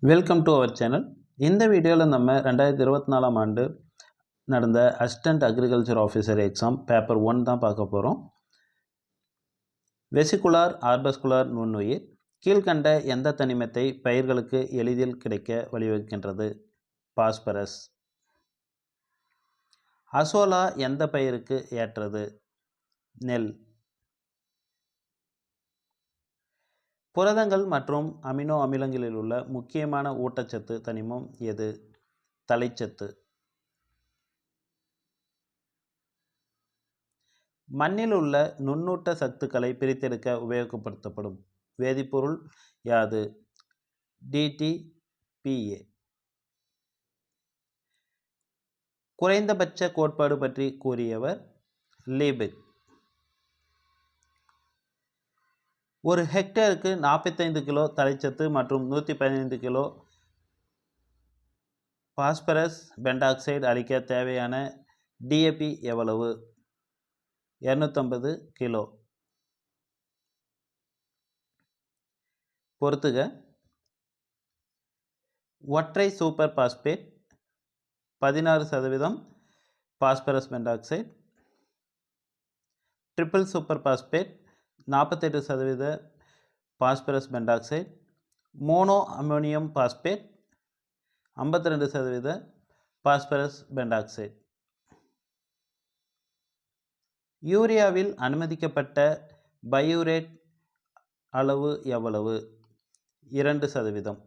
Welcome to our channel. இந்த வீடியோவில் நம்ம 2024 ஆண்டு நடந்த assistant agriculture officer exam paper 1 தான் பார்க்க போகிறோம். வெசிகுலார் ஆர்பஸ்குலார் நுண்ணுயிர் கீழ்கண்ட எந்த தனிமத்தை பயிர்களுக்கு எளிதில் கிடைக்க வழிவகுக்கின்றது? பாஸ்பரஸ். அசோலா எந்த பயிருக்கு ஏற்றது? நெல். புரதங்கள் மற்றும் அமினோ அமிலங்களில் உள்ள முக்கியமான ஊட்டச்சத்து தனிமம் எது? தழைச்சத்து. மண்ணில் உள்ள நுண்ணூட்ட சத்துக்களை பிரித்தெடுக்க உபயோகப்படுத்தப்படும் வேதிப்பொருள் யாது? DTPA. குறைந்தபட்ச கோட்பாடு பற்றி கூறியவர் லீபிக். ஒரு ஹெக்டேருக்கு 45 கிலோ தழைச்சத்து மற்றும் 115 கிலோ பாஸ்பரஸ் பென்டாக்சைடு அளிக்க தேவையான DAP எவ்வளவு? 250 கிலோ. பொறுத்துக. ஒற்றை super phosphate 16% phosphorus pentoxide, triple super phosphate 48% phosphorus pentoxide, mono ammonium phosphate 52% phosphorus pentoxide. யூரியாவில் அனுமதிக்கப்பட்ட பையூரேட் அளவு எவ்வளவு? 2%.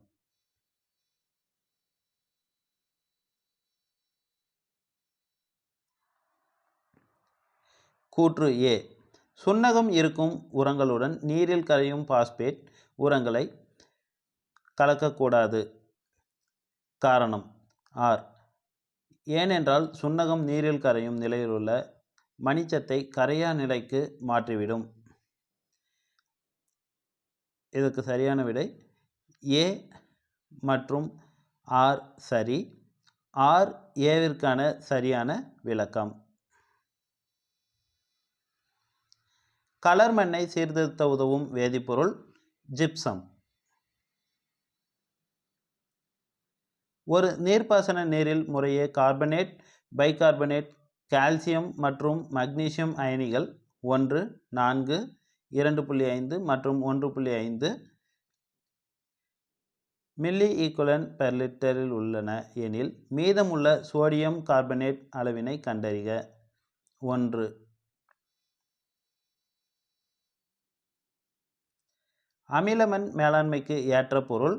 கூற்று A. சுண்ணகம் இருக்கும் உரங்களுடன் நீரில் கரையும் பாஸ்பேட் உரங்களை கலக்கக்கூடாது. காரணம் R. ஏனென்றால் சுண்ணகம் நீரில் கரையும் நிலையில் உள்ள மணிச்சத்தை கரையா நிலைக்கு மாற்றிவிடும். இதற்கு சரியான விடை A மற்றும் R சரி. R ஏவிற்கான சரியான விளக்கம். கலர் மண்ணை சீர்திருத்த உதவும் வேதிப்பொருள் ஜிப்சம். ஒரு நீர்ப்பாசன நீரில் முறையே கார்பனேட், பைகார்பனேட், கால்சியம் மற்றும் மக்னீசியம் அயனிகள் 1, 4, 2.5 மற்றும் 1.5 மில்லி ஈக்குவலன்ட் பெர் லிட்டரில் உள்ளன எனில் மீதமுள்ள சோடியம் கார்பனேட் அளவினை கண்டறிக. 1. அமிலமண் மேலாண்மைக்கு ஏற்ற பொருள்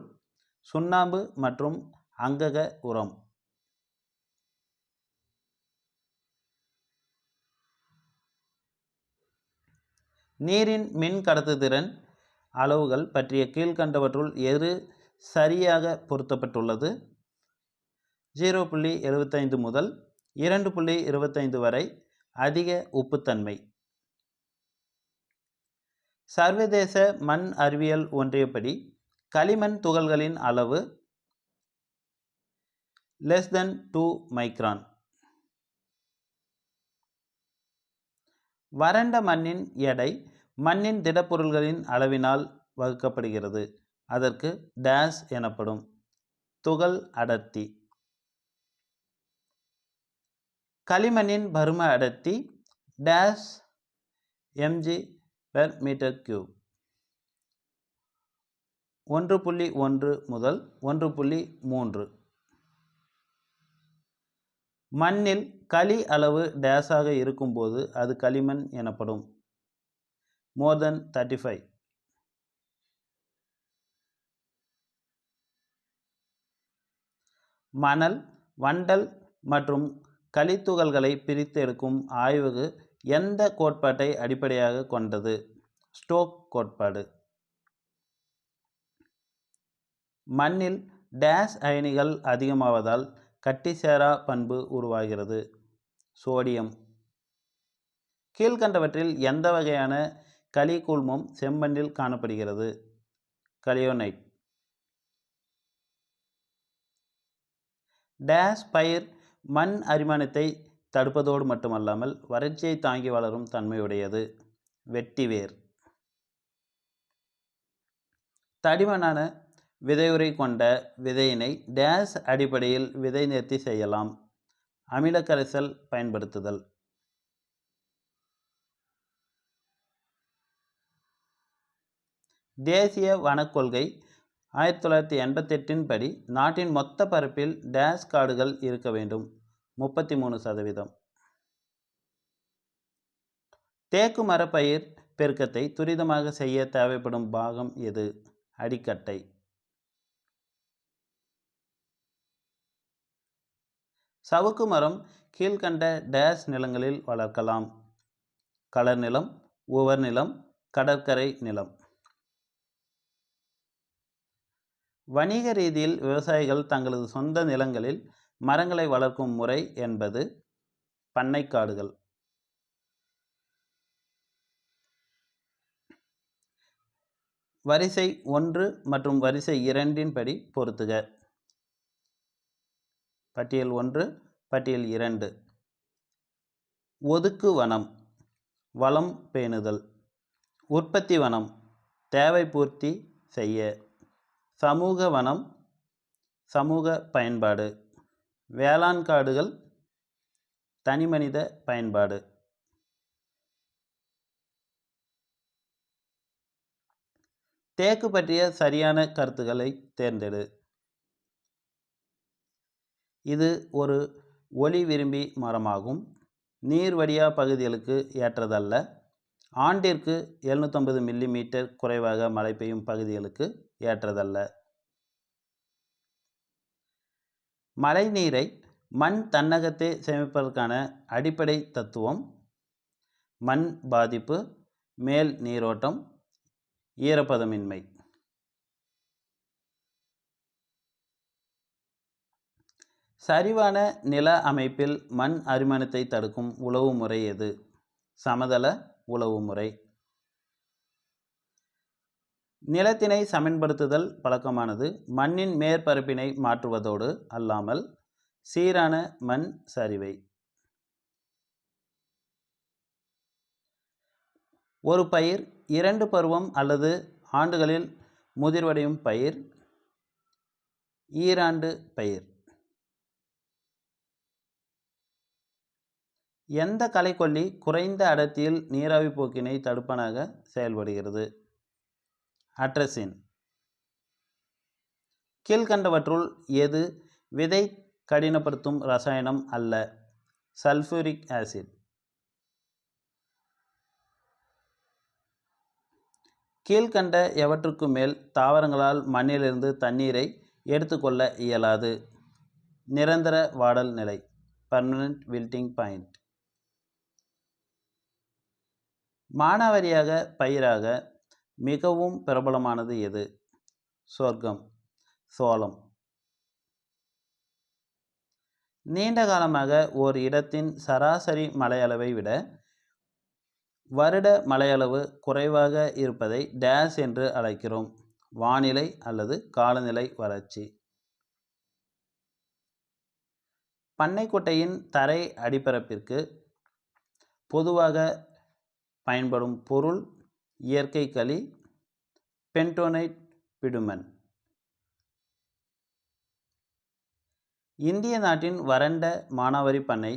சுண்ணாம்பு மற்றும் அங்கக உரம். நீரின் மின் கடத்துதிறன் அளவுகள் பற்றிய கீழ்கண்டவற்றுள் எது சரியாக பொருத்தப்பட்டுள்ளது? 0.75 முதல் 2.25 வரை அதிக உப்புத்தன்மை. சர்வதேச மண் அறிவியல் ஒன்றியப்படி களிமண் துகள்களின் அளவு <2 மைக்ரான். வறண்ட மண்ணின் எடை மண்ணின் திடப்பொருள்களின் அளவினால் வகுக்கப்படுகிறது. அதற்கு டேஸ் எனப்படும். துகள் அடர்த்தி. களிமண்ணின் பரும அடர்த்தி டேஸ் mg/m3. 1.1 முதல் 1.3. மண்ணில் களி அளவு டேஸாக இருக்கும்போது அது களிமண் எனப்படும். more than 35. மணல், வண்டல் மற்றும் களித்துகள்களை பிரித்து எடுக்கும் ஆய்வு எந்த கோட்பாட்டை அடிப்படையாக கொண்டது? ஸ்டோக் கோட்பாடு. மண்ணில் டேஸ் அயனிகள் அதிகமாவதால் கட்டிசேரா பண்பு உருவாகிறது. சோடியம். கீழ்கண்டவற்றில் எந்த வகையான களி கூழ்மம் செம்மண்ணில் காணப்படுகிறது? கலியோனைட். டேஸ் பயிர் மண் அரிமானத்தை தடுப்பதோடு மட்டுமல்லாமல் வறட்சியை தாங்கி வளரும் தன்மையுடையது. வெட்டிவேர். தடிமனான விதையுறை கொண்ட விதையினை டேஸ் அடிப்படையில் விதை நேர்த்தி செய்யலாம். அமில கரைசல் பயன்படுத்துதல். தேசிய வனக் கொள்கை 1988 படி நாட்டின் மொத்த பரப்பில் டேஸ் காடுகள் இருக்க வேண்டும். 33%. தேக்கு மர பயிர் பெருக்கத்தை துரிதமாக செய்ய தேவைப்படும் பாகம் எது? அடிக்கட்டை. சவுக்கு மரம் கீழ்கண்ட டேஸ் நிலங்களில் வளர்க்கலாம். கலர் நிலம், உவர் நிலம், கடற்கரை நிலம். வணிக ரீதியில் விவசாயிகள் தங்களது சொந்த நிலங்களில் மரங்களை வளர்க்கும் முறை என்பது பண்ணைக்காடுகள். வரிசை 1 மற்றும் வரிசை 2 படி பொருத்துக. பட்டியல் 1, பட்டியல் 2. ஒதுக்கு வனம் வளம் பேணுதல். உற்பத்தி வனம் தேவை பூர்த்தி செய்ய. சமூக வனம் சமூக பயன்பாடு. வேளாண் காடுகள் தனிமனித பயன்பாடு. தேக்கு பற்றிய சரியான கருத்துக்களை தேர்ந்தெடு. இது ஒரு ஒளி விரும்பி மரமாகும். நீர் வடியா பகுதிகளுக்கு ஏற்றதல்ல. ஆண்டிற்கு 750 மில்லிமீட்டர் குறைவாக மழை பெய்யும் பகுதிகளுக்கு ஏற்றதல்ல. மழை நீரை மண் தன்னகத்தே சேமிப்பதற்கான அடிப்படை தத்துவம் மண் பாதிப்பு, மேல் நீரோட்டம், ஈரப்பதமின்மை. சரிவான நில அமைப்பில் மண் அரிமானத்தை தடுக்கும் உழவு முறை எது? சமதள உழவு முறை. நிலத்தினை சமன்படுத்துதல் பழக்கமானது மண்ணின் மேற்பரப்பினை மாற்றுவதோடு அல்லாமல் சீரான மண் சரிவை. ஒரு பயிர் 2 பருவம் அல்லது ஆண்டுகளில் முதிர்வடையும் பயிர் ஈராண்டு பயிர். எந்த களைக்கொல்லி குறைந்த அடர்த்தியில் நீராவி போக்கினை தடுப்பனாக செயல்படுகிறது? அட்ரசின். கீழ்கண்டவற்றுள் எது விதை கடினப்படுத்தும் ரசாயனம் அல்ல? Sulphuric acid. கீழ்கண்ட எவற்றுக்கு மேல் தாவரங்களால் மண்ணிலிருந்து தண்ணீரை எடுத்துக்கொள்ள இயலாது? நிரந்தர வாடல் நிலை பர்மனன்ட் வில்டிங் பாயிண்ட். மானாவாரியாக பயிராக மிகவும் பிரபலமானது எது? சொர்க்கம் சோளம். நீண்ட காலமாக ஓர் இடத்தின் சராசரி மழையளவை விட வருட மழையளவு குறைவாக இருப்பதை டேஸ் என்று அழைக்கிறோம். வானிலை அல்லது காலநிலை வறட்சி. பண்ணைக்குட்டையின் தரை அடிப்பரப்பிற்கு பொதுவாக பயன்படும் பொருள் இயற்கை களி, பென்டோனைட் பிடுமன். இந்திய நாட்டின் வறண்ட மானாவாரி பண்ணை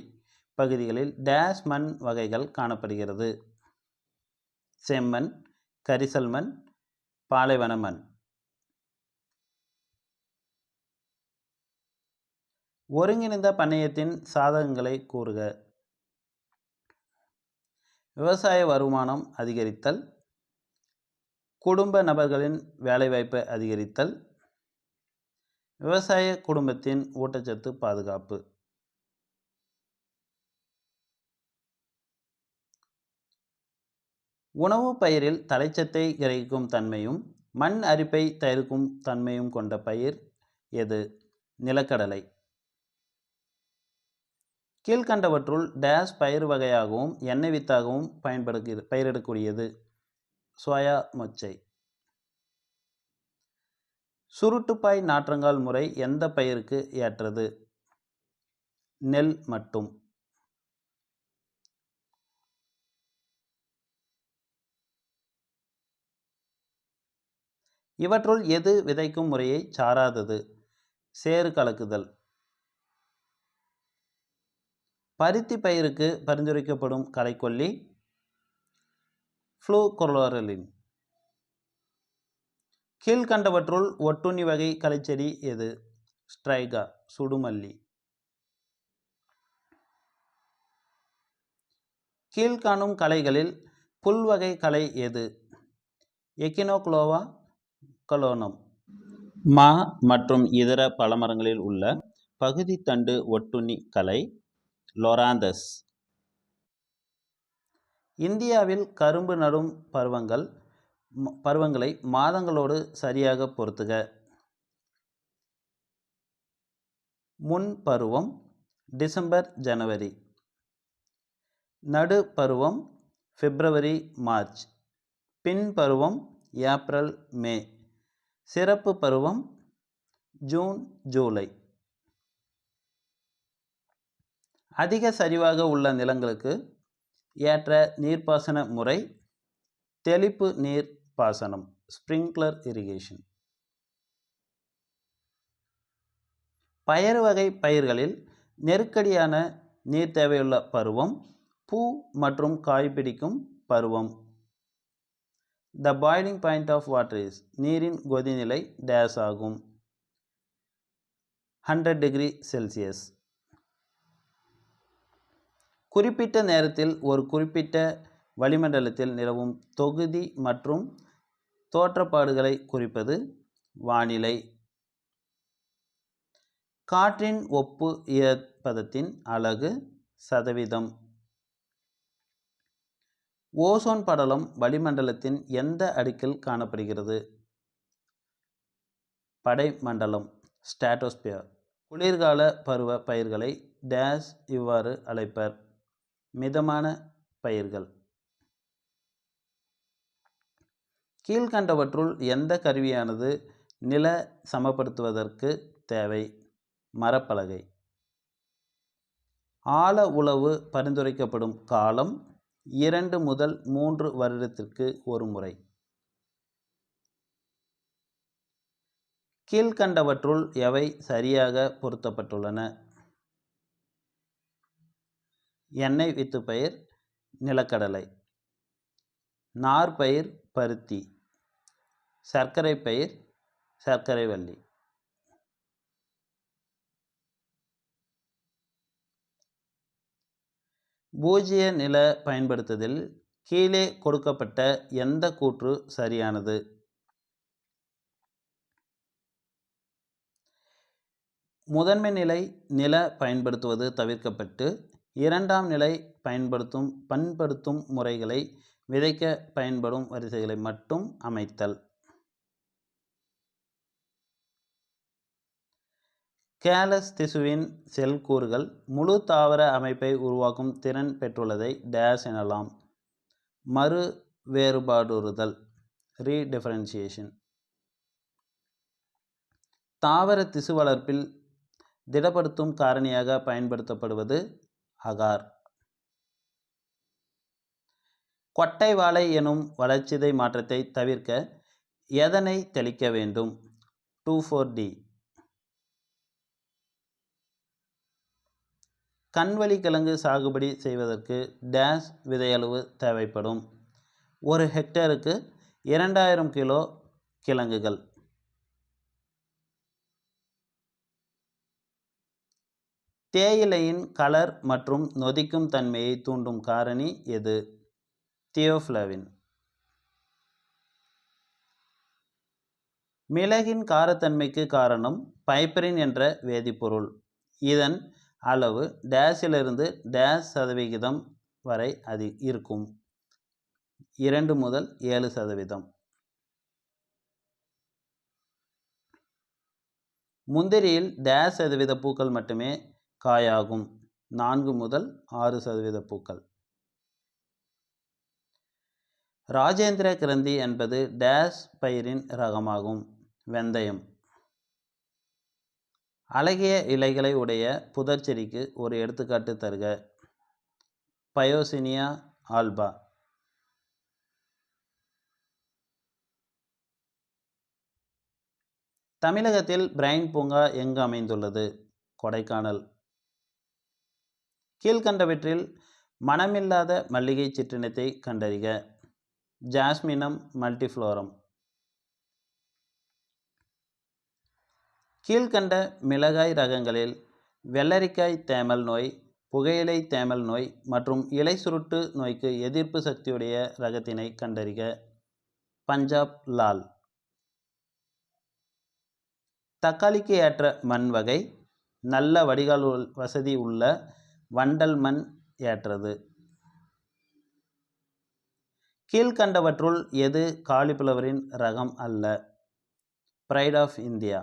பகுதிகளில் டேஸ் மண் வகைகள் காணப்படுகிறது. செம்மண், கரிசல் மண், பாலைவன மண். ஒருங்கிணைந்த பண்ணையத்தின் சாதகங்களை கூறுக. விவசாய வருமானம் அதிகரித்தல், குடும்ப நபர்களின் வேலைவாய்ப்பை அதிகரித்தல், விவசாய குடும்பத்தின் ஊட்டச்சத்து பாதுகாப்பு. உணவு பயிரில் தழைச்சத்தை கிரகிக்கும் தன்மையும் மண் அரிப்பை தவிர்க்கும் தன்மையும் கொண்ட பயிர் எது? நிலக்கடலை. கீழ்கண்டவற்றுள் டேஸ் பயிர் வகையாகவும் எண்ணெய் வித்தாகவும் பயிரிடக்கூடியது? சோயா மொச்சை. சுருட்டுப்பாய் நாற்றங்கால் முறை எந்த பயிருக்கு ஏற்றது? நெல் மட்டும். இவற்றுள் எது விதைக்கும் முறையை சாராதது? சேறு கலக்குதல். பருத்தி பயிருக்கு பரிந்துரைக்கப்படும் களைக்கொல்லி ஃப்ளூகுளோரலின். கீழ்கண்டவற்றுள் ஒட்டுண்ணி வகை களைச்செடி எது? ஸ்ட்ரைகா, சுடுமல்லி. கீழ்காணும் களைகளில் புல்வகை களை எது? எக்கினோக்ளோவா கலோனம். மா மற்றும் இதர பழமரங்களில் உள்ள பகுதி தண்டு ஒட்டுண்ணி களை லொராந்தஸ். இந்தியாவில் கரும்பு நடும் பருவங்களை மாதங்களோடு சரியாக பொருத்துக. முன் பருவம் டிசம்பர் ஜனவரி. நடு பருவம் பிப்ரவரி மார்ச். பின் பருவம் ஏப்ரல் மே. சிறப்பு பருவம் ஜூன் ஜூலை. அதிக சரிவாக உள்ள நிலங்களுக்கு ஏற்ற நீர்ப்பாசன முறை தெளிப்பு நீர் பாசனம், ஸ்பிரிங்க்லர் இரிகேஷன். பயறு வகை பயிர்களில் நெருக்கடியான நீர் தேவையுள்ள பருவம் பூ மற்றும் காய் பிடிக்கும் பருவம். The boiling point of water is, நீரின் கொதிநிலை டேஸ் ஆகும், 100 டிகிரி செல்சியஸ். குறிப்பிட்ட நேரத்தில் ஒரு குறிப்பிட்ட வளிமண்டலத்தில் நிலவும் தொகுதி மற்றும் தோற்றப்பாடுகளை குறிப்பது வானிலை. காற்றின் ஒப்பு ஈரப்பதத்தின் அலகு சதவீதம். ஓசோன் படலம் வளிமண்டலத்தின் எந்த அடுக்கில் காணப்படுகிறது? படைமண்டலம், ஸ்ட்ராட்டோஸ்பியர். குளிர்கால பருவ பயிர்களை டேஸ் இவ்வாறு அழைப்பர்? மிதமான பயிர்கள். கீழ்கண்டவற்றுள் எந்த கருவியானது நில சமப்படுத்துவதற்கு தேவை? மரப்பலகை. ஆழ உழவு பரிந்துரைக்கப்படும் காலம் 2 முதல் 3 வருடத்திற்கு ஒரு முறை. கீழ்கண்டவற்றுள் எவை சரியாக பொருத்தப்பட்டுள்ளன? எண்ணெய் வித்து பயிர் நிலக்கடலை, நார்பயிர் பருத்தி, சர்க்கரை பயிர் சர்க்கரைவள்ளி. பூஜ்ய நில பயன்படுத்துதலில் கீழே கொடுக்கப்பட்ட எந்த கூற்று சரியானது? முதன்மை நிலை நில பயன்படுத்துவது தவிர்க்கப்பட்டு இரண்டாம் நிலை பண்படுத்தும் முறைகளை விதைக்க பயன்படும் வரிசைகளை மட்டும் அமைத்தல். கேலஸ் திசுவின் செல் கூறுகள் முழு தாவர அமைப்பை உருவாக்கும் திறன் பெற்றுள்ளதை டேஸ் எனலாம்? மறு வேறுபாடுறுதல், ரீடிஃபரன்சியேஷன். தாவர திசு வளர்ப்பில் திடப்படுத்தும் காரணியாக பயன்படுத்தப்படுவது அகார். கொட்டை வாழை எனும் வளர்சிதை மாற்றத்தை தவிர்க்க எதனை தெளிக்க வேண்டும்? 2,4-D. கண்வலி கிழங்கு சாகுபடி செய்வதற்கு டேஸ் விதையளவு தேவைப்படும்? ஒரு ஹெக்டேருக்கு 2000 கிலோ கிழங்குகள். தேயிலையின் கலர் மற்றும் நொதிக்கும் தன்மையை தூண்டும் காரணி எது? தியோஃப்ளவின். மிளகின் காரத்தன்மைக்கு காரணம் பைப்பரின் என்ற வேதிப்பொருள். இதன் அளவு டேஸிலிருந்து டேஸ் சதவிகிதம் வரை இருக்கும், 2 முதல் 7%. முந்திரியில் டேஸ் சதவீத பூக்கள் மட்டுமே காயாகும், 4 முதல் 6% பூக்கள். ராஜேந்திர கிரந்தி என்பது டேஸ் பயிரின் ரகமாகும், வெந்தயம். அழகிய இலைகளை உடைய புதர் செடிக்கு ஒரு எடுத்துக்காட்டு தருக. பயோசினியா ஆல்பா. தமிழகத்தில் பிரைன் பூங்கா எங்கு அமைந்துள்ளது? கொடைக்கானல். கீழ்கண்டவற்றில் மணமில்லாத மல்லிகை சிற்றினத்தை கண்டறிக. ஜாஸ்மினம் மல்டிஃப்ளோரம். கீழ்கண்ட மிளகாய் ரகங்களில் வெள்ளரிக்காய் தேமல் நோய், புகையிலை தேமல் நோய் மற்றும் இலை சுருட்டு நோய்க்கு எதிர்ப்பு சக்தியுடைய ரகத்தினை கண்டறிக. பஞ்சாப் லால். தக்காளிக்கு ஏற்ற மண் வகை. நல்ல வடிகால் வசதி உள்ள வண்டல் மண் ஏற்றது. கீழ்கண்டவற்றுள் எது காலிஃப்ளவரின் ரகம் அல்ல? Pride of India.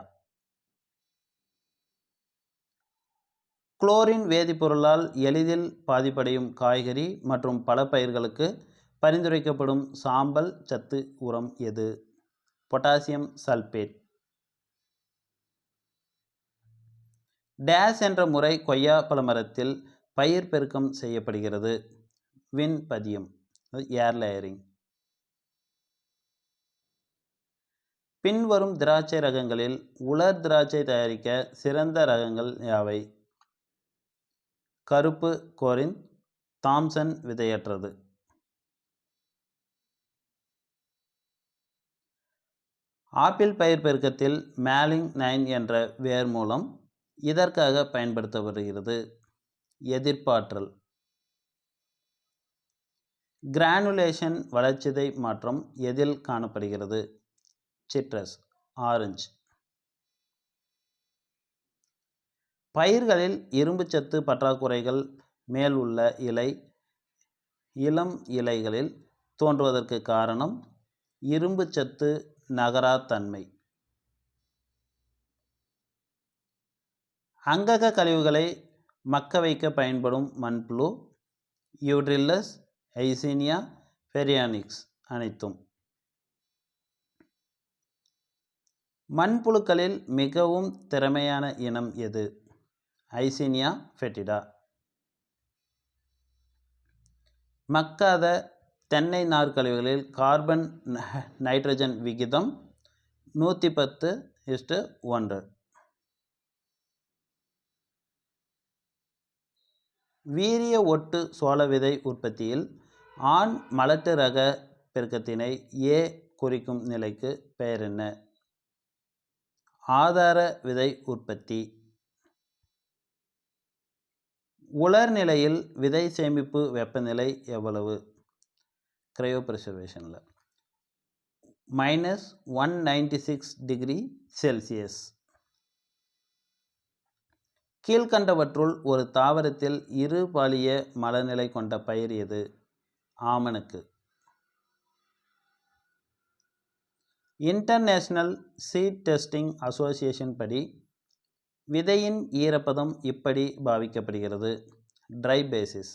குளோரின் வேதிப்பொருளால் எளிதில் பாதிப்படையும் காய்கறி மற்றும் பல பயிர்களுக்கு பரிந்துரைக்கப்படும் சாம்பல் சத்து உரம் எது? Potassium sulphate. டேஸ் என்ற முறை கொய்யா பழமரத்தில் பயிர் பெருக்கம் செய்யப்படுகிறது. வின் பதியம், ஏர் லேயரிங். பின்வரும் திராட்சை ரகங்களில் உலர் திராட்சை தயாரிக்க சிறந்த ரகங்கள் யாவை? கருப்பு கோரிந்த், தாம்சன் விதையற்றது. ஆப்பிள் பயிர் பெருக்கத்தில் மேலிங் 9 என்ற வேர் மூலம் இதற்காக பயன்படுத்தப்படுகிறது. எதிர்ப்பாற்றல். கிரானுலேஷன் வளர்சிதை மாற்றம் எதில் காணப்படுகிறது? Citrus, orange. பயிர்களில் இரும்புச்சத்து பற்றாக்குறைகள் மேல் உள்ள இளம் இலைகளில் தோன்றுவதற்கு காரணம் இரும்புச்சத்து நகராத்தன்மை. அங்கக கழிவுகளை மக்க வைக்க பயன்படும் மண்புழு யூட்ரில்லஸ், ஐசீனியா பெரியானிக்ஸ் அனைத்தும். மண்புழுக்களில் மிகவும் திறமையான இனம் எது? ஐசீனியா ஃபெட்டிடா. மக்காத தென்னை நார்க்கழிவுகளில் கார்பன் நைட்ரஜன் விகிதம் 110:1. வீரிய ஒட்டு சோள விதை உற்பத்தியில் ஆண் மலட்டு ரக பெருக்கத்தினை ஏ குறிக்கும் நிலைக்கு பெயர் என்ன? ஆதார விதை உற்பத்தி. உலர் நிலையில் விதை சேமிப்பு வெப்பநிலை எவ்வளவு? கிரையோ பிரிசர்வேஷனில் -196°C. கீழ்கண்டவற்றுள் ஒரு தாவரத்தில் இருபாலிய மலர்நிலை கொண்ட பயிர் எது? ஆமணக்கு. இன்டர்நேஷனல் சீட் டெஸ்டிங் அசோசியேஷன் படி விதையின் ஈரப்பதம் இப்படி பாவிக்கப்படுகிறது. Try basis.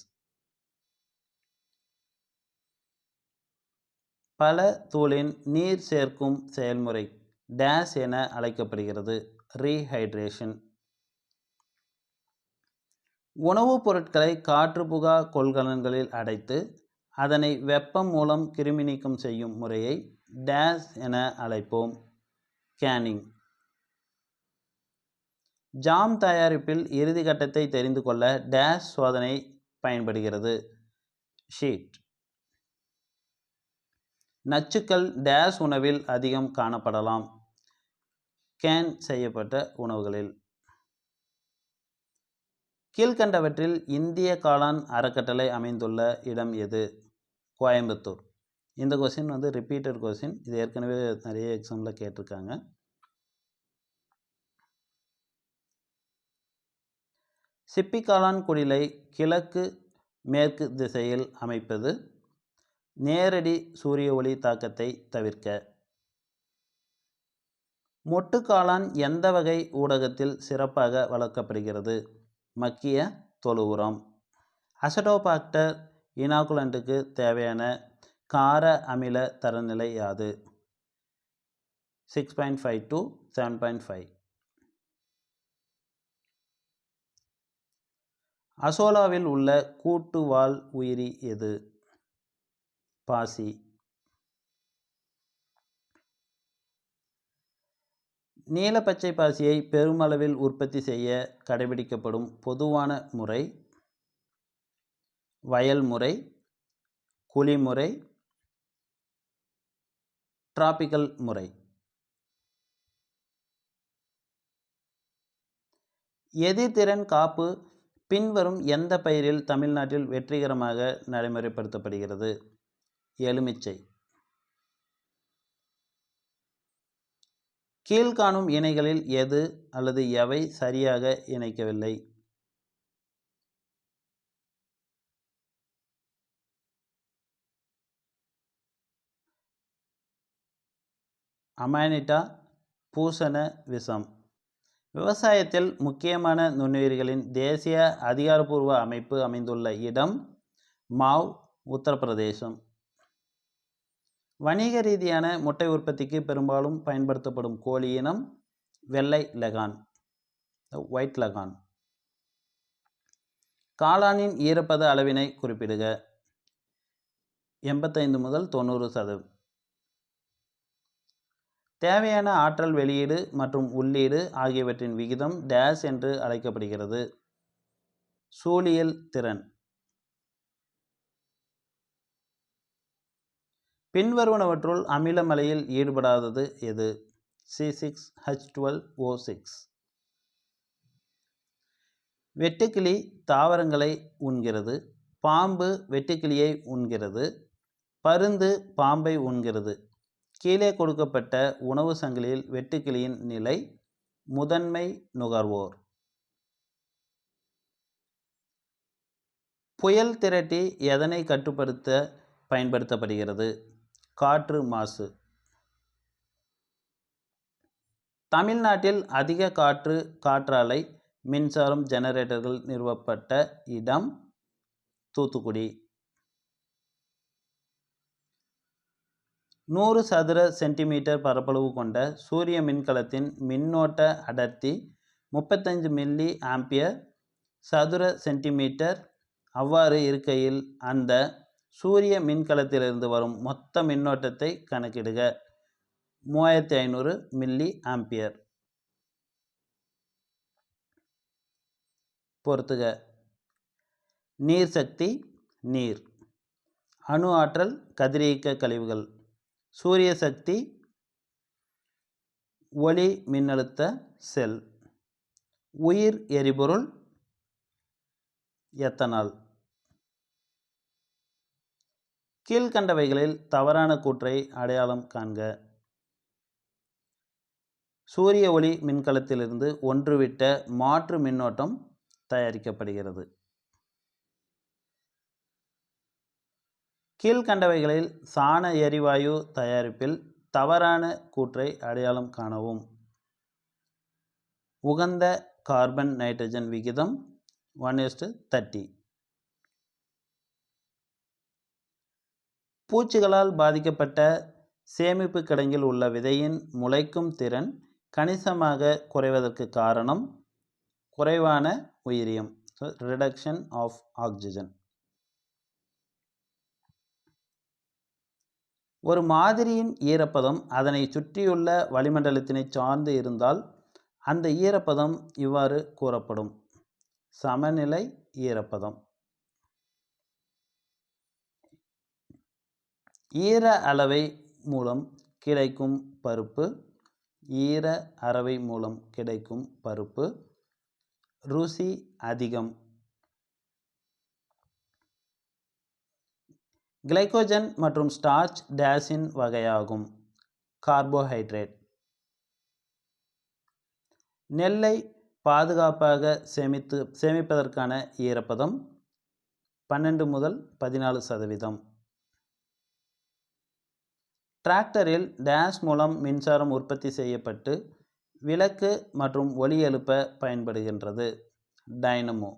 பல தூளின் நீர் சேர்க்கும் செயல்முறை டேஸ் என அழைக்கப்படுகிறது. ரீஹைட்ரேஷன். உணவுப் பொருட்களை காற்றுப்புகா கொள்கலன்களில் அடைத்து அதனை வெப்பம் மூலம் கிருமி நீக்கம் செய்யும் முறையை டேஸ் என அழைப்போம். கேனிங். ஜாம் தயாரிப்பில் இறுதி கட்டத்தை தெரிந்து கொள்ள டேஸ் சோதனை பயன்படுகிறது. ஷீட். நச்சுக்கள் டேஸ் உணவில் அதிகம் காணப்படலாம்? கேன் செய்யப்பட்ட உணவுகளில். கீழ்கண்டவற்றில் இந்திய காளான் அறக்கட்டளை அமைந்துள்ள இடம் எது? கோயம்புத்தூர். இந்த கொஸ்டின் ரிப்பீட்டட் கொஸ்டின். இது ஏற்கனவே நிறைய எக்ஸாமில் கேட்டிருக்காங்க. சிப்பி காளான் குடிலை கிழக்கு மேற்கு திசையில் அமைப்பது நேரடி சூரிய ஒளி தாக்கத்தை தவிர்க்க. மொட்டு காளான் எந்த வகை ஊடகத்தில் சிறப்பாக வளர்க்கப்படுகிறது? மக்கிய தொழு உரம். அசடோபாக்டர் இனாகுலண்ட்டுக்கு தேவையான கார அமில தரநிலை யாது? 6.5 to 7.5. அசோலாவில் உள்ள கூட்டு வால் உயிரி எது? பாசி. நீல பச்சை பாசியை பெருமளவில் உற்பத்தி செய்ய கடைபிடிக்கப்படும் பொதுவான முறை வயல் முறை, குழி முறை, டிராபிக்கல் முறை. எதிர்திறன் காப்பு பின்வரும் எந்த பயிரில் தமிழ்நாட்டில் வெற்றிகரமாக நடைமுறைப்படுத்தப்படுகிறது? எலுமிச்சை. கீழ்காணும் இணைகளில் எது அல்லது எவை சரியாக இணைக்கவில்லை? அமானிட்டா, பூசண விஷம். விவசாயத்தில் முக்கியமான நுண்ணுயிரிகளின் தேசிய அதிகாரப்பூர்வ அமைப்பு அமைந்துள்ள இடம் மாவ், உத்தரப்பிரதேசம். வணிக ரீதியான முட்டை உற்பத்திக்கு பெரும்பாலும் பயன்படுத்தப்படும் கோழி இனம் வெள்ளை லெகான், ஒயிட் லெகான். காளானின் ஈரப்பத அளவினை குறிப்பிடுக. 85 முதல் 90%. தேவையான ஆற்றல் வெளியீடு மற்றும் உள்ளீடு ஆகியவற்றின் விகிதம் டேஷ் என்று அழைக்கப்படுகிறது. சூழியல் திறன். பின்வருவனவற்றுள் அமிலமலையில் ஈடுபடாதது எது? C6H12O6. வெட்டுக்கிளி தாவரங்களை உண்கிறது. பாம்பு வெட்டுக்கிளியை உண்கிறது. பருந்து பாம்பை உண்கிறது. கீழே கொடுக்கப்பட்ட உணவு சங்கிலியில் வெட்டுக்கிளியின் நிலை முதன்மை நுகர்வோர். புயல் திரட்டி எதனை கட்டுப்படுத்த பயன்படுத்தப்படுகிறது? காற்று மாசு. தமிழ்நாட்டில் அதிக காற்றாலை மின்சாரம் ஜெனரேட்டர்கள் நிறுவப்பட்ட இடம் தூத்துக்குடி. 100 சதுர சென்டிமீட்டர் பரப்பளவு கொண்ட சூரிய மின்கலத்தின் மின்னோட்ட அடர்த்தி 35 மில்லி ஆம்பியர் சதுர சென்டிமீட்டர். அவ்வாறு இருக்கையில் அந்த சூரிய மின்கலத்திலிருந்து வரும் மொத்த மின்னோட்டத்தை கணக்கிடுக. 3500 மில்லி ஆம்பியர். பொறுத்துக. நீர் சக்தி நீர். அணு ஆற்றல் கதிரியக்க கழிவுகள். சூரிய சக்தி ஒளி மின்னழுத்த செல். உயிர் எரிபொருள் எத்தனால். கீழ்கண்டவைகளில் தவறான கூற்றை அடையாளம் காண்க. சூரிய ஒளி மின்கலத்திலிருந்து ஒன்றுவிட்ட மாற்று மின்னோட்டம் தயாரிக்கப்படுகிறது. கீழ்கண்டவைகளில் சாண எரிவாயு தயாரிப்பில் தவறான கூற்றை அடையாளம் காணவும். உகந்த கார்பன் நைட்ரஜன் விகிதம் 1:30. பூச்சிகளால் பாதிக்கப்பட்ட சேமிப்பு கிடங்கில் உள்ள விதையின் முளைக்கும் திறன் கணிசமாக குறைவதற்கு காரணம் குறைவான உயிரியம், ரிடக்ஷன் ஆஃப் ஆக்சிஜன். ஒரு மாதிரியின் ஈரப்பதம் அதனை சுற்றியுள்ள வளிமண்டலத்தினை சார்ந்து இருந்தால் அந்த ஈரப்பதம் இவ்வாறு கூறப்படும்: சமநிலை ஈரப்பதம். ஈர அளவை மூலம் கிடைக்கும் பருப்பு ஈர அரவை மூலம் கிடைக்கும் பருப்பு ருசி அதிகம். கிளைகோஜன் மற்றும் ஸ்டார்ச் டேஷின் வகையாகும். கார்போஹைட்ரேட். நெல்லை பாதுகாப்பாக சேமிப்பதற்கான ஈரப்பதம் 12 முதல் 14%. டிராக்டரில் டேஷ் மூலம் மின்சாரம் உற்பத்தி செய்யப்பட்டு விளக்கு மற்றும் ஒளி எழுப்ப பயன்படுகின்றது. டைனமோ.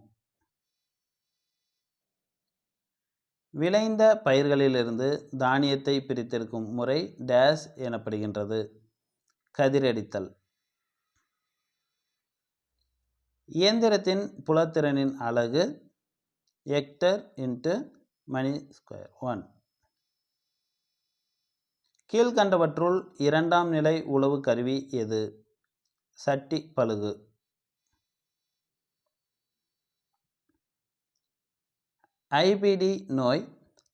விளைந்த பயிர்களிலிருந்து தானியத்தை பிரித்தெடுக்கும் முறை டேஷ் எனப்படுகின்றது. கதிரடித்தல். இயந்திரத்தின் புலத்திறனின் அலகு ஹெக்டர் × மணி². 1. கீழ்கண்டவற்றுள் இரண்டாம் நிலை உழவு கருவி எது? சட்டி பழுகு. ஐபிடி நோய்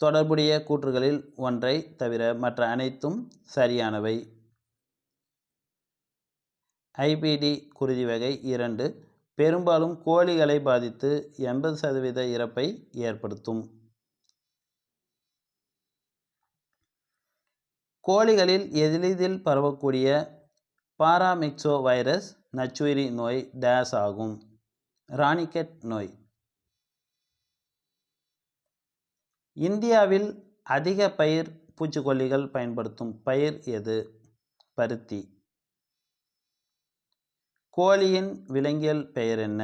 தொடர்புடைய கூற்றுகளில் ஒன்றை தவிர மற்ற அனைத்தும் சரியானவை. ஐபிடி குருதி வகை 2 பெரும்பாலும் கோழிகளை பாதித்து 80% இறப்பை ஏற்படுத்தும். கோழிகளில் எளிதில் பரவக்கூடிய பாராமிக்சோ வைரஸ் நச்சுயிரி நோய் டேஸ் ஆகும். ராணிகெட் நோய். இந்தியாவில் அதிக பயிர் பூச்சிக்கொல்லிகள் பயன்படுத்தும் பயிர் எது? பருத்தி. கோழியின் விலங்கியல் பெயர் என்ன?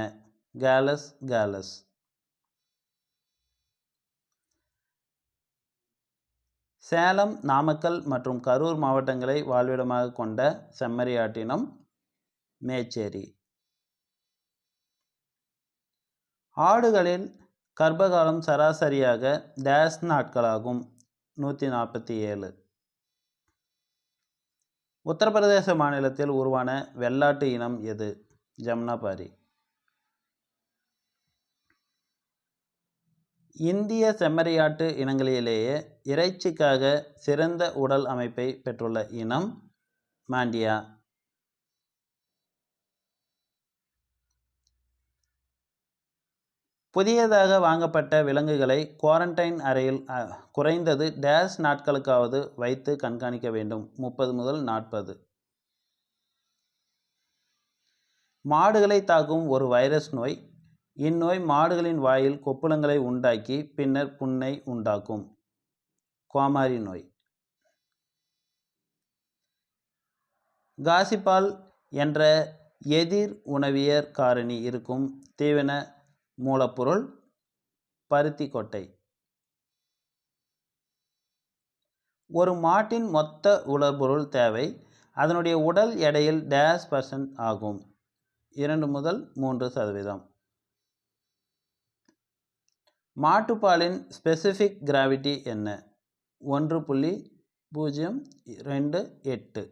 Callus callus. சேலம், நாமக்கல் மற்றும் கரூர் மாவட்டங்களை வாழ்விடமாக கொண்ட செம்மறியாட்டினம் மேச்சேரி. ஆடுகளில் கர்ப்பகாலம் சராசரியாக டேஸ் நாட்களாகும். 147. உத்தரப்பிரதேச மாநிலத்தில் உருவான வெள்ளாட்டு இனம் எது? ஜமுனாபாரி. இந்திய செம்மறியாட்டு இனங்களிலேயே இறைச்சிக்காக சிறந்த உடல் அமைப்பை பெற்றுள்ள இனம் மாண்டியா. புதியதாக வாங்கப்பட்ட விலங்குகளை குவாரண்டைன் அறையில் குறைந்தது டேஸ் நாட்களுக்காவது வைத்து கண்காணிக்க வேண்டும். 30 முதல் 40. மாடுகளை தாக்கும் ஒரு வைரஸ் நோய். இந்நோய் மாடுகளின் வாயில் கொப்புளங்களை உண்டாக்கி பின்னர் புண்ணை உண்டாக்கும். கோமாரி நோய். காசிபால் என்ற எதிர் உணவியற் காரணி இருக்கும் தீவன மூலப்பொருள் பருத்தி கொட்டை. ஒரு மாட்டின் மொத்த உலர்பொருள் தேவை அதனுடைய உடல் எடையில் டேஸ் % ஆகும். 2 முதல் 3%. மாட்டுப்பாலின் ஸ்பெசிஃபிக் கிராவிட்டி என்ன? 1.028.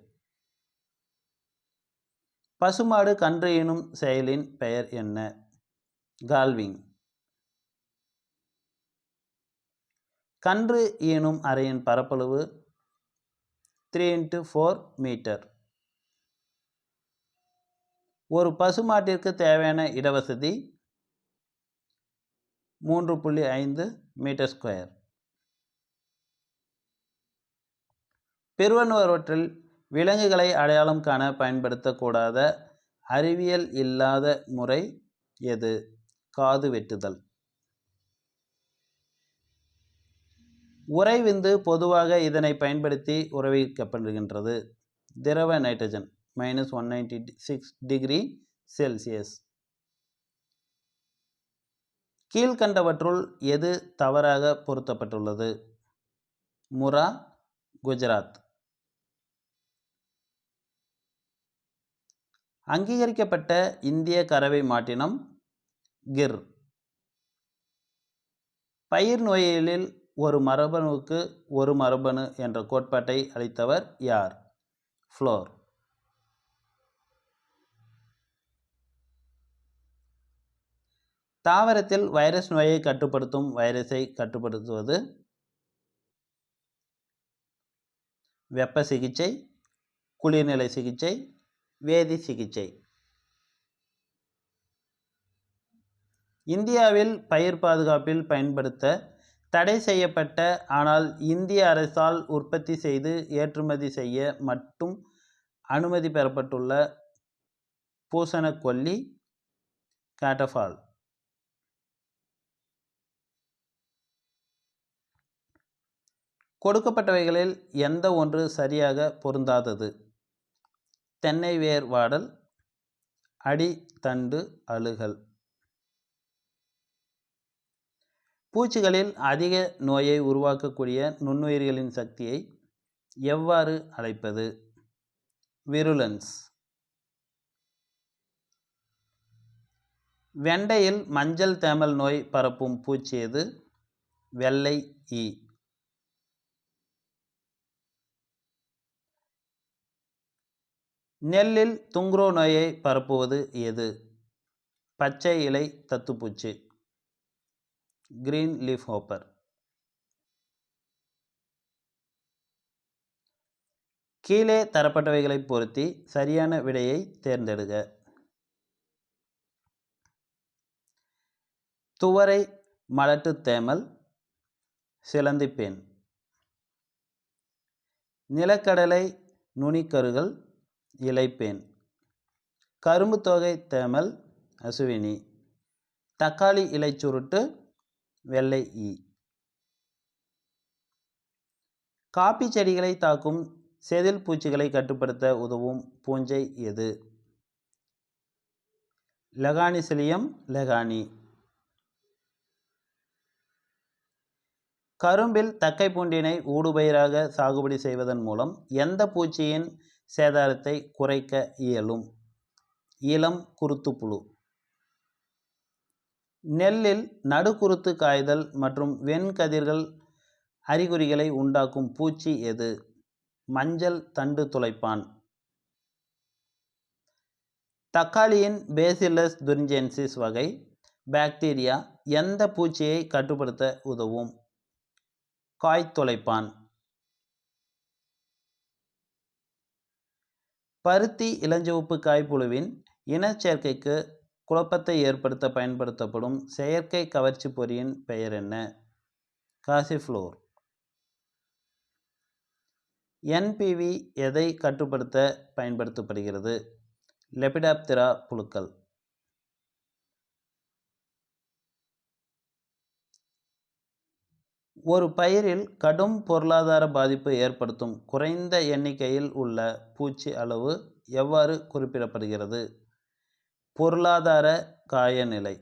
பசுமாடு கன்று ஈனும் செயலின் பெயர் என்ன? கால்விங். கன்று ஈனும் அறையின் பரப்பளவு 3x4 மீட்டர். ஒரு பசுமாட்டிற்கு தேவையான இடவசதி 3.5 மீட்டர்². பின்வருவனவற்றில் விலங்குகளை அடையாளம் காண பயன்படுத்தக்கூடாத அறிவியல் இல்லாத முறை எது? காது வெட்டுதல். உறைவிந்து பொதுவாக இதனை பயன்படுத்தி உறைவிக்கப்படுகின்றது. திரவ நைட்ரஜன் -196°C. கீழ்கண்டவற்றுள் எது தவறாக பொருத்தப்பட்டுள்ளது? முரா, குஜராத். அங்கீகரிக்கப்பட்ட இந்திய கறவை மாட்டினம் கிர். பயிர் நோயியலில் ஒரு மரபணுவுக்கு ஒரு மரபணு என்ற கோட்பாட்டை அளித்தவர் யார்? ஃப்ளோர். தாவரத்தில் வைரஸ் நோயை கட்டுப்படுத்தும் வைரஸை கட்டுப்படுத்துவது வெப்ப சிகிச்சை, குளிர்நிலை சிகிச்சை, வேதி சிகிச்சை. இந்தியாவில் பயிர் பாதுகாப்பில் பயன்படுத்த தடை செய்யப்பட்ட ஆனால் இந்திய அரசால் உற்பத்தி செய்து ஏற்றுமதி செய்ய மட்டும் அனுமதி பெறப்பட்டுள்ள பூசணக்கொல்லி காட்டபால். கொடுக்கப்பட்டவைகளில் எந்த ஒன்று சரியாக பொருந்தாதது? தென்னை வேர் வாடல், அடி தண்டு அழுகல். பூச்சிகளில் அதிக நோயை உருவாக்கக்கூடிய நுண்ணுயிரிகளின் சக்தியை எவ்வாறு அழைப்பது? விருலன்ஸ். வெண்டையில் மஞ்சள் தேமல் நோய் பரப்பும் பூச்சி எது? வெள்ளை ஈ. நெல்லில் துங்குரோ நோயை பரப்புவது எது? பச்சை இலை தத்துப்பூச்சி, கிரீன் லீஃப் ஹோப்பர். கீழே தரப்பட்டவைகளை பொருத்தி சரியான விடையை தேர்ந்தெடுக. துவரை மலட்டு தேமல், சிலந்திப்பேன். நிலக்கடலை நுனிக்கருகள், இலைப்பேன். கரும்பு தோகை தேமல், அசுவினி. தக்காளி இலை சுருட்டு, வெள்ளை ஈ. காப்பி செடிகளை தாக்கும் செதில் பூச்சிகளை கட்டுப்படுத்த உதவும் பூஞ்சை எது? லெகானிசிலியம் லெகானி. கரும்பில் தக்கை பூண்டினை ஊடுபயிராக சாகுபடி செய்வதன் மூலம் எந்த பூச்சியின் சேதாரத்தை குறைக்க இயலும்? இளம் குருத்துப்புழு. நெல்லில் நடுக்குருத்து காய்தல் மற்றும் வெண்கதிர்கள் அறிகுறிகளை உண்டாக்கும் பூச்சி எது? மஞ்சள் தண்டு துளைப்பான். தக்காளியின் பேசிலஸ் துரிஞ்சென்சிஸ் வகை பாக்டீரியா எந்த பூச்சியை கட்டுப்படுத்த உதவும்? காய் துளைப்பான். பருத்தி இளஞ்சிவப்பு காய்ப்புழுவின் இனச்சேர்க்கைக்கு குழப்பத்தை ஏற்படுத்த பயன்படுத்தப்படும் செயற்கை கவர்ச்சி பொறியின் பெயர் என்ன? காசிஃப்ளோர். NPV எதை கட்டுப்படுத்த பயன்படுத்தப்படுகிறது? லெபிடாப்திரா புழுக்கள். ஒரு பயிரில் கடும் பொருளாதார பாதிப்பு ஏற்படுத்தும் குறைந்த எண்ணிக்கையில் உள்ள பூச்சி அளவு எவ்வாறு குறிப்பிடப்படுகிறது? பொருளாதார காயநிலை.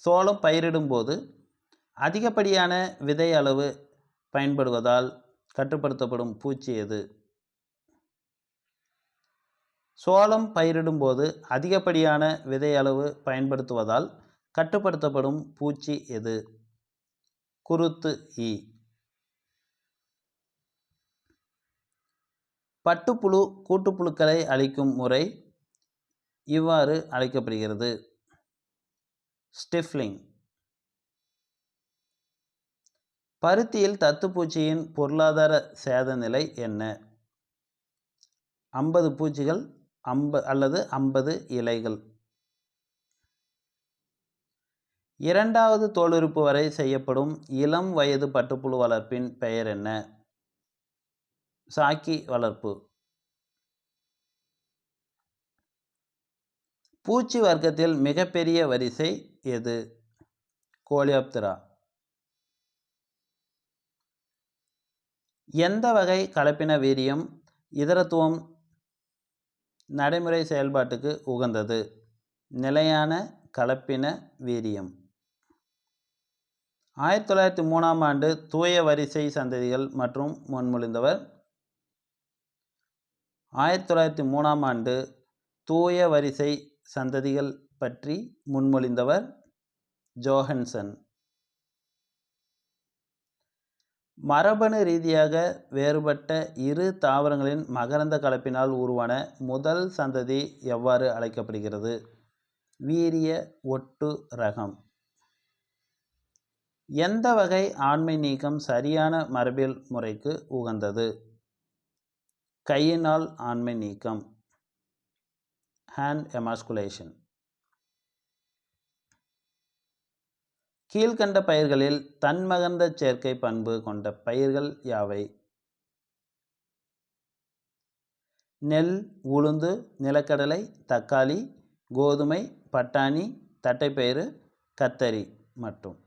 சோளம் பயிரிடும்போது அதிகப்படியான விதை அளவு பயன்படுவதால் கட்டுப்படுத்தப்படும் பூச்சி எது? சோளம் பயிரிடும்போது அதிகப்படியான விதை அளவு பயன்படுத்துவதால் கட்டுப்படுத்தப்படும் பூச்சி எது? குருத்து ஈ. பட்டுப்புழு கூட்டுப்புழுக்களை அழிக்கும் முறை இவ்வாறு அழைக்கப்படுகிறது: ஸ்டிஃப்லிங். பருத்தியில் தத்துப்பூச்சியின் பொருளாதார சேத நிலை என்ன? 50 பூச்சிகள் அல்லது 50 இலைகள். இரண்டாவது தோலுரிப்பு வரை செய்யப்படும் இளம் வயது பட்டுப்புழு வளர்ப்பின் பெயர் என்ன? சாக்கி வளர்ப்பு. பூச்சி வர்க்கத்தில் மிகப்பெரிய வரிசை எது? கோலியாப்திரா. எந்த வகை கலப்பின வீரியம் இதரத்துவம் நடைமுறை செயல்பாட்டுக்கு உகந்தது? நிலையான கலப்பின வீரியம். 1903ஆம் ஆண்டு தூய வரிசை சந்ததிகள் மற்றும் முன்மொழிந்தவர். 1903ஆம் ஆண்டு தூய வரிசை சந்ததிகள் பற்றி முன்மொழிந்தவர் ஜோஹன்சன். மரபணு ரீதியாக வேறுபட்ட இரு தாவரங்களின் மகரந்த கலப்பினால் உருவான முதல் சந்ததி எவ்வாறு அழைக்கப்படுகிறது? வீரிய ஒட்டு ரகம். எந்த வகை ஆண்மை நீக்கம் சரியான மரபியல் முறைக்கு உகந்தது? கையினால் ஆண்மை நீக்கம், ஹேண்ட் எமாஸ்குலேஷன். கீழ்கண்ட பயிர்களில் தன்மகரந்த சேர்க்கை பண்பு கொண்ட பயிர்கள் யாவை? நெல், உளுந்து, நிலக்கடலை, தக்காளி, கோதுமை, பட்டாணி, தட்டைப்பயிறு, கத்தரி. மற்றும்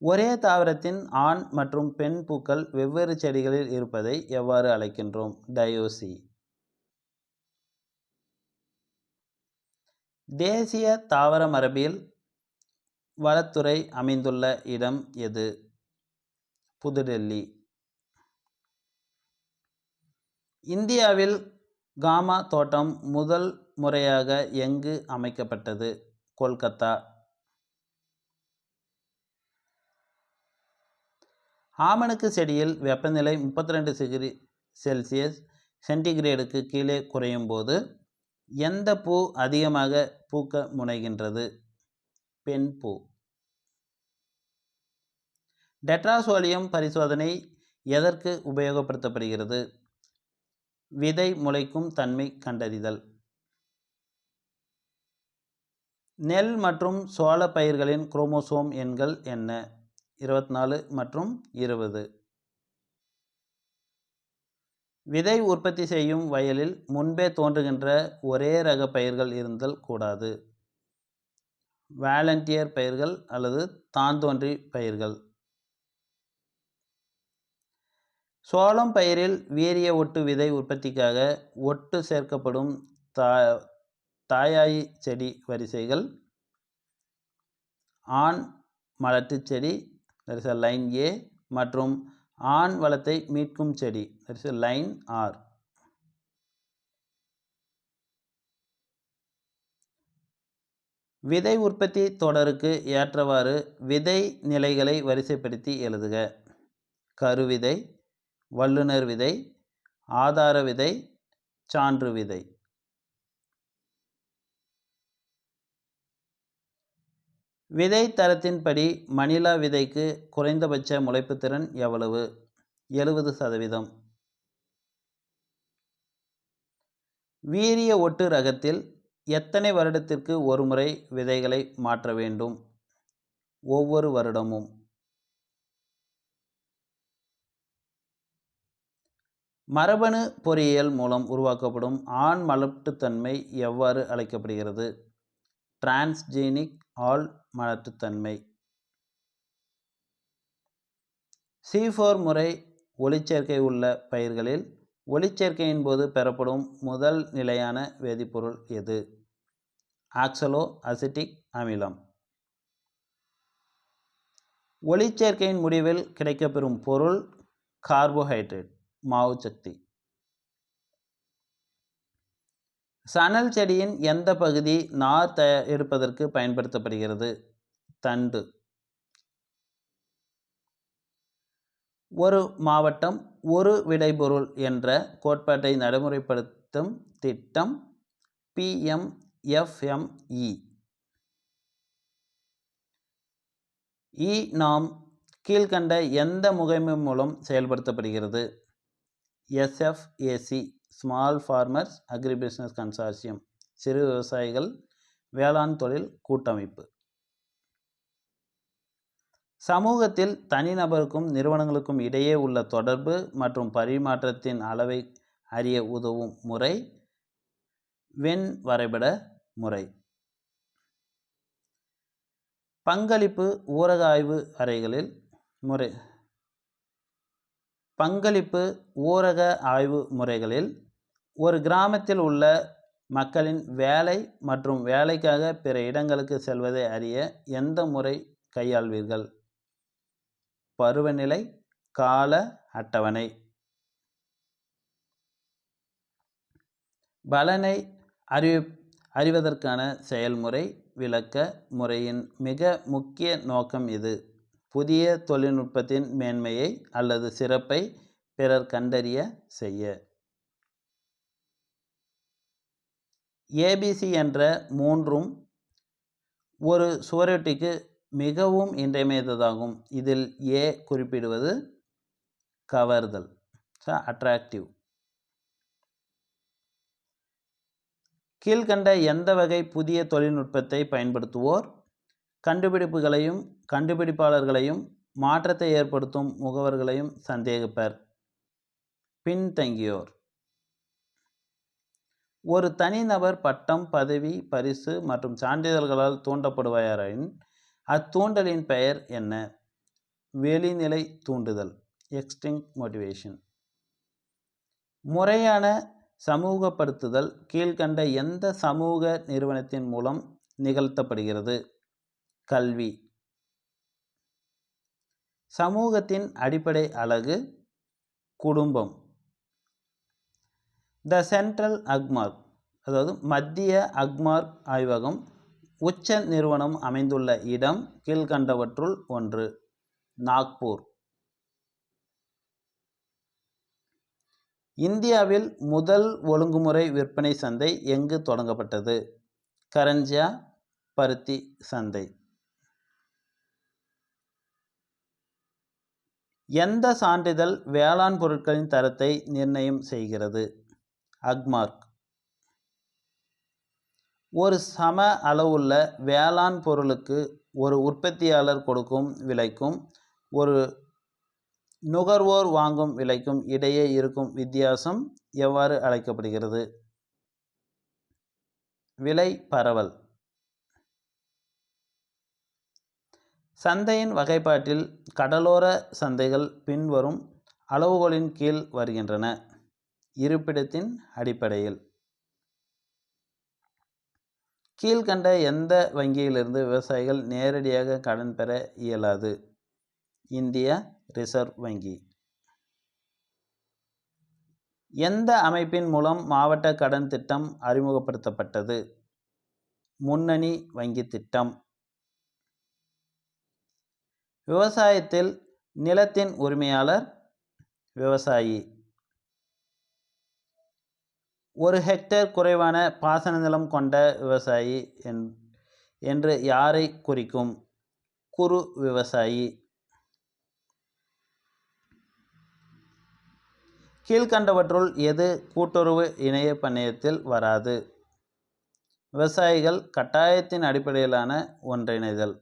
ஒரே தாவரத்தின் ஆண் மற்றும் பெண் பூக்கள் வெவ்வேறு செடிகளில் இருப்பதை எவ்வாறு அழைக்கின்றோம்? டயோசி. தேசிய தாவர மரபியல் வனத்துறை அமைந்துள்ள இடம் எது? புதுடெல்லி. இந்தியாவில் காமா தோட்டம் முதல் முறையாக எங்கு அமைக்கப்பட்டது? கொல்கத்தா. ஆமணக்கு செடியில் வெப்பநிலை 32°C சென்டிகிரேடுக்கு கீழே குறையும் போது எந்த பூ அதிகமாக பூக்க முனைகின்றது? பெண் பூ. டெட்ராசோலியம் பரிசோதனை எதற்கு உபயோகப்படுத்தப்படுகிறது? விதை முளைக்கும் தன்மை கண்டறிதல். நெல் மற்றும் சோள பயிர்களின் குரோமோசோம் எண்கள் என்ன? 24 மற்றும் 20. விதை உற்பத்தி செய்யும் வயலில் முன்பே தோன்றுகின்ற ஒரே ரக பயிர்கள் இருந்தல் கூடாது. வாலண்டியர் பயிர்கள் அல்லது தான்தோன்றி பயிர்கள். சோளம் பயிரில் வீரிய ஒட்டு விதை உற்பத்திக்காக ஒட்டு சேர்க்கப்படும் தாயாய் செடி வரிசைகள் ஆண் மலட்டு செடி லைன் ஏ மற்றும் ஆண் வளத்தை மீட்கும் செடி லைன் ஆர். விதை உற்பத்தி தொடருக்கு ஏற்றவாறு விதை நிலைகளை வரிசைப்படுத்தி எழுதுக. கருவிதை, வல்லுனர் விதை, ஆதார விதை, சான்று விதை. விதை தரத்தின்படி மணிலா விதைக்கு குறைந்தபட்ச முளைப்புத்திறன் எவ்வளவு? 70%. வீரிய ஒட்டு ரகத்தில் எத்தனை வருடத்திற்கு ஒருமுறை விதைகளை மாற்ற வேண்டும்? ஒவ்வொரு வருடமும். மரபணு பொறியியல் மூலம் உருவாக்கப்படும் ஆண் மலட்டுத்தன்மை எவ்வாறு அழைக்கப்படுகிறது? டிரான்ஸ்ஜீனிக் ஆள் மலட்டுத்தன்மை. C4 முறை ஒளிச்சேர்க்கை உள்ள பயிர்களில் ஒளிச்சேர்க்கையின் போது பெறப்படும் முதல் நிலையான வேதிப்பொருள் எது? ஆக்சலோ அசிட்டிக் அமிலம். ஒளிச்சேர்க்கையின் முடிவில் கிடைக்கப்பெறும் பொருள் கார்போஹைட்ரேட் மாவுச்சக்தி. சணல் செடியின் எந்த பகுதி நார் எடுப்பதற்கு பயன்படுத்தப்படுகிறது? தண்டு. ஒரு மாவட்டம் ஒரு விளைபொருள் என்ற கோட்பாட்டை நடைமுறைப்படுத்தும் திட்டம் PMFME. நாம் கீழ்கண்ட எந்த முகமை மூலம் செயல்படுத்தப்படுகிறது? SFAC ஸ்மால் ஃபார்மர்ஸ் அக்ரிபிசினஸ் கன்சார்சியம் சிறு விவசாயிகள் வேளாண் தொழில் கூட்டமைப்பு. சமூகத்தில் தனிநபருக்கும் நிறுவனங்களுக்கும் இடையே உள்ள தொடர்பு மற்றும் பரிமாற்றத்தின் அளவை அறிய உதவும் முறை வென் வரைபட முறை. பங்களிப்பு ஊரக ஆய்வு அறைகளில் முறை. பங்களிப்பு ஊரக ஆய்வு முறைகளில் ஒரு கிராமத்தில் உள்ள மக்களின் வேலை மற்றும் வேலைக்காக பிற இடங்களுக்கு செல்வதை அறிய எந்த முறை கையாள்வீர்கள்? பருவநிலை கால அட்டவணை. பலனை அறிவதற்கான செயல்முறை விளக்க முறையின் மிக முக்கிய நோக்கம் இது. புதிய தொழில்நுட்பத்தின் மேன்மையை அல்லது சிறப்பை பிறர் கண்டறிய செய்ய. ABC என்ற மூன்றும் ஒரு சுவரொட்டிக்கு மிகவும் இன்றியமையாததாகும். இதில் A குறிப்பிடுவது கவர்தல் அட்ராக்டிவ். கீழ்கண்ட எந்த வகை புதிய தொழில்நுட்பத்தை பயன்படுத்துவோர் கண்டுபிடிப்புகளையும் கண்டுபிடிப்பாளர்களையும் மாற்றத்தை ஏற்படுத்தும் முகவர்களையும் சந்தேகிப்பர்? பின்தங்கியோர். ஒரு தனிநபர் பட்டம், பதவி, பரிசு மற்றும் சான்றிதழ்களால் தூண்டப்படுவாராயின் அத்தூண்டலின் பெயர் என்ன? வெளிநிலை தூண்டுதல் எக்ஸ்ட்ரின்சிக் மோட்டிவேஷன். முறையான சமூகப்படுத்துதல் கீழ்கண்ட எந்த சமூக நிறுவனத்தின் மூலம் நிகழ்த்தப்படுகிறது? கல்வி. சமூகத்தின் அடிப்படை அலகு குடும்பம். த சென்ட்ரல் அக்மார்க் அதாவது மத்திய அக்மார்க் ஆய்வகம் உச்ச நிறுவனம் அமைந்துள்ள இடம் கீழ்கண்டவற்றுள் ஒன்று. நாக்பூர். இந்தியாவில் முதல் ஒழுங்குமுறை விற்பனை சந்தை எங்கு தொடங்கப்பட்டது? கரஞ்சியா பருத்தி சந்தை. எந்த சான்றிதழ் வேளாண் பொருட்களின் தரத்தை நிர்ணயம் செய்கிறது? அக்மார்க். ஒரு சம அளவுள்ள வேளாண் பொருளுக்கு ஒரு உற்பத்தியாளர் கொடுக்கும் விலைக்கும் ஒரு நுகர்வோர் வாங்கும் விலைக்கும் இடையே இருக்கும் வித்தியாசம் எவ்வாறு அழைக்கப்படுகிறது? விலை பரவல். சந்தையின் வகைப்பாட்டில் கடலோர சந்தைகள் பின்வரும் அளவுகோலின் கீழ் வருகின்றன. இருப்பிடத்தின் அடிப்படையில் கீழ்கண்ட எந்த வங்கியிலிருந்து விவசாயிகள் நேரடியாக கடன் பெற இயலாது? இந்திய ரிசர்வ் வங்கி. எந்த அமைப்பின் மூலம் மாவட்ட கடன் திட்டம் அறிமுகப்படுத்தப்பட்டது? முன்னணி வங்கி திட்டம். விவசாயத்தில் நிலத்தின் உரிமையாளர் விவசாயி. ஒரு ஹெக்டேர் குறைவான பாசன நிலம் கொண்ட விவசாயி என்று யாரை குறிக்கும்? குறு விவசாயி. கீழ்கண்டவற்றுள் எது கூட்டுறவு இணைய பண்ணையத்தில் வராது? விவசாயிகள் கட்டாயத்தின் அடிப்படையிலான ஒன்றிணைதல்.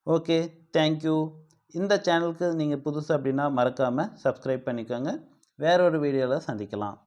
Okay, thank you. இந்த சேனலுக்கு நீங்கள் புதுசு அப்படின்னா மறக்காமல் சப்ஸ்கிரைப் பண்ணிக்கோங்க. வேறொரு வீடியோவில் சந்திக்கலாம்.